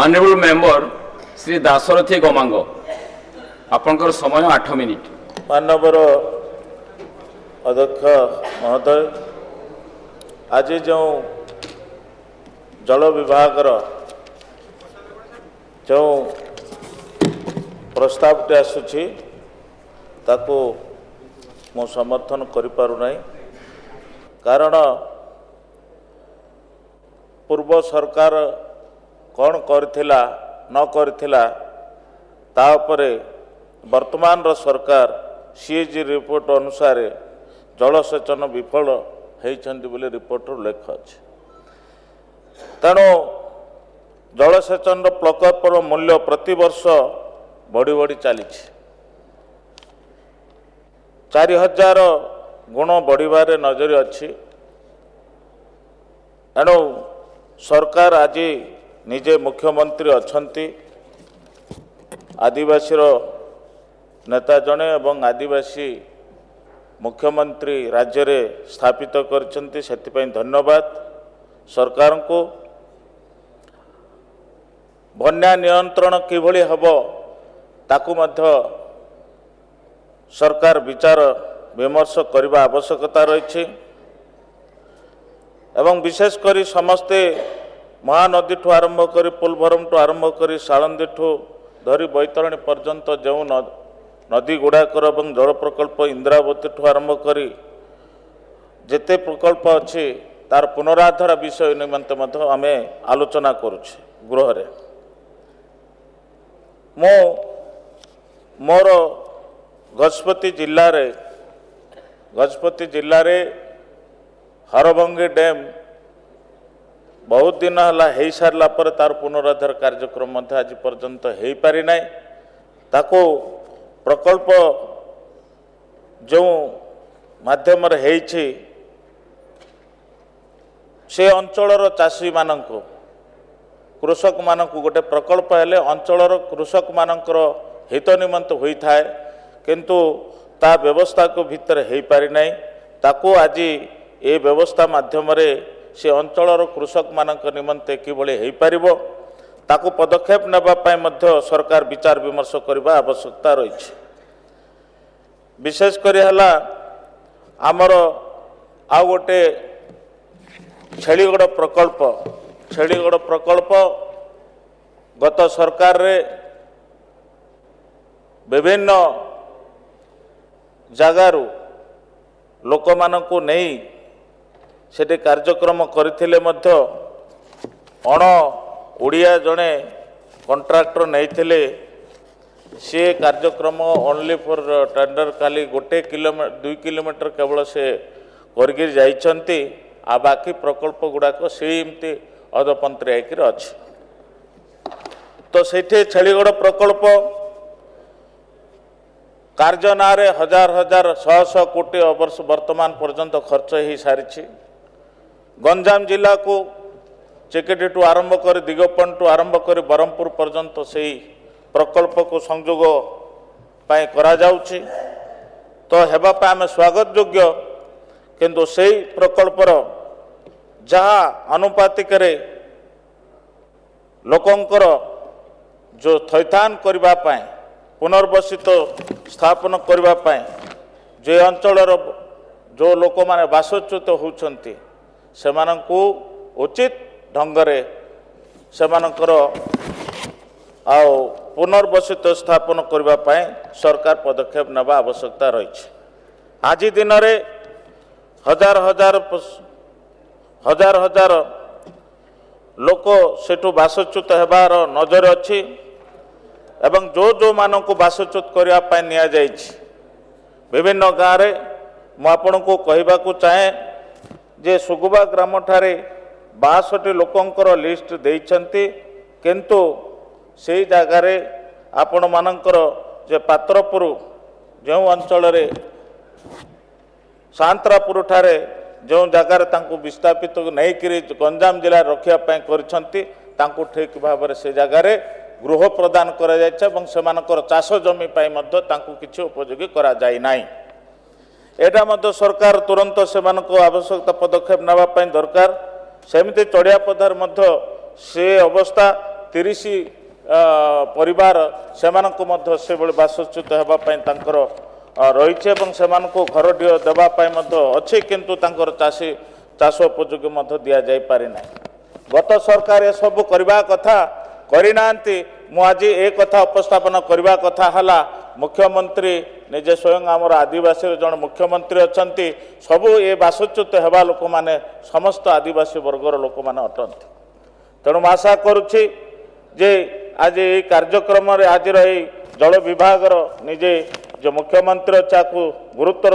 Honorable member Sri Dasarathi Gomango, आपनकर समय 8 minute. माननीय अध्यक्ष महोदय, आज जो जल विभाग जो प्रस्ताव आसूची ताको मो समर्थन करि पारु नाही, कारण पूर्व सरकार कौन करथिला न करथिला ता उपरे वर्तमान सरकार सीएजी रिपोर्ट अनुसार जलसेचन विफल होइछन्ति बोले रिपोर्ट उल्लेख अछि। तेणु जलसेचन प्रकल्पर मूल्य प्रति वर्ष बढ़ी बढ़ी चली 4000 गुण बढ़िबारे नजर अछि। तेणु सरकार आज निजे मुख्यमंत्री अछंती, आदिवासी नेता जने एवं आदिवासी मुख्यमंत्री राज्य रे स्थापित करछंती, सेतिपई धन्यवाद सरकार को। बन्या नियंत्रण किभली हबो ताकू मध्य सरकार विचार विमर्श करबा आवश्यकता रही एवं विशेष करी समस्ते महानदी ठू आरंभ करी पुलभरम ठू आरंभ करी सालंदी ठू धरी बैतरणी पर्यंत जो नदी गुड़ाकर एवं जल प्रकल्प इंद्रावती ठू आरंभ करी जेते प्रकल्प अच्छी तार पुनराधार विषय निमंते मध्य आमे आलोचना करुछे गृह रे। मो मोर गजपति जिल्ला रे हरभंगी डैम बहुत दिन है सारा पर तार पुनरुद्धार कार्यक्रम आज पर्यंत हो पारि ना। ताको प्रकल्प जो माध्यम से अंचलर चाषी मानक कृषक मानक गोटे प्रकल्प हेले अंचलर कृषक मानकर हित निमंत होता है, किंतु ता व्यवस्था को भीतर हो पारि ना। ताको आज ये व्यवस्था माध्यम से अंचलर कृषक मानक निमंते किभली हो पारिबो ताको पदक्षेप नेबा पाई मध्य सरकार विचार विमर्श करबा आवश्यकता रही। विशेष करी हला आमर आ गोटे छेलीगड़ प्रकल्प गत सरकार रे विभिन्न जगारू लोक मानकु नहीं सेठी कार्यक्रम करथिले मध्य अण ओडिया जड़े कंट्राक्टर नहीं सी कार्यक्रम ओनली फॉर टेंडर खाली 1 किलोमीटर 2 किलोमीटर केवल से करगिर जाइछंती। आ बाकी प्रकल्प गुड़ाक सेमती अधपंत्री आईकर अच्छे। तो सेठे छेलीगड़ प्रकल्प कार्य ना रे हजार हजार शह शह कोटी अवर्ष वर्तमान पर्यंत खर्च हो सारी। गंजाम जिला को चिकेटी टू आरंभ कर दिगपन टू आरंभ कर ब्रह्मपुर पर्यंत से प्रकल्प को संयोग पाई करा जाउछि। तो हेबा पाई आमे स्वागत योग्य, किंतु सेही प्रकल्पर जहाँ अनुपातिक लोकंकर जो थैथान करबा पाई पुनर्वसित स्थापन करबा पाई जे अंचलर जो लोक माने बासच्युत होउछंती सेमानंकु उचित ढंगरे सेमानंकर आउ पुनर्वसित स्थापन करबा पाई सरकार पदक्षेप नेबा आवश्यकता रही। आज दिन रे हजार हजार लोक सेठु बासच्युत हेबार नजर अच्छी एवं जो मानक बासच्युत करने पाई निया जाइछि विभिन्न गाँव रे मु आपनको कहबाकू चाहे जे सुगुबा ग्राम ठारे 62 लोकंकर लिस्ट देइछंती, किंतु से जगार आपण मानकर जे पात्रपुर जो अंचल रे सांतरापुर ठारे जो जगार तांको विस्थापित नहीं करी गंजाम जिला रखिया पाई करछंती तांको ठीक भाव से जगार गृह प्रदान करा जायछ एवं सेमानकर चाष जमी पाई मध्य तांको किछि उपयोगी करा जाय नाही। एटा मध्य सरकार तुरंत सेमानको आवश्यकता पदक्षेप नेबा पाई दरकार। सेमिति चढ़िया पदार मध्य से अवस्था 30 परिवार सेमानंकु मध्य सेभଳି बासच्युत हेबा पई तांकर रहिছে ଏବଂ ସେମାନଙ୍କୁ ଘରଟିଏ ଦେବା ପାଇଁ ମଧ୍ୟ ଅଛି କିନ୍ତୁ ତାଙ୍କର ଚାଷ ଉପଯୋଗୀ ମଧ୍ୟ ଦିଆଯାଇ ପାରିନାହିଁ। ଗତ ସରକାର ଏସବୁ କରିବା କଥା କରିନାହାନ୍ତି। ମୁଁ ଆଜି ଏ କଥା ଉପସ୍ଥାପନ କରିବା କଥା ହେଲା ମୁଖ୍ୟମନ୍ତ୍ରୀ ନିଜେ ସ୍ୱୟଂ ଆମର ଆଦିବାସୀର ଜଣେ ମୁଖ୍ୟମନ୍ତ୍ରୀ ଅଛନ୍ତି। ସବୁ ଏ ବାସଚ୍ୟୁତ ହେବା ଲୋକମାନେ ସମସ୍ତ ଆଦିବାସୀ ବର୍ଗର ଲୋକମାନେ ଅଟନ୍ତି। ତେଣୁ ମୁଁ ଆଶା କରୁଛି ଯେ ଆଜି ଏହି କାର୍ଯ୍ୟକ୍ରମରେ ଆଜିର ଏହି ଜଳ ବିଭାଗର ନିଜେ जो मुख्यमंत्री चाकू गुरुत्व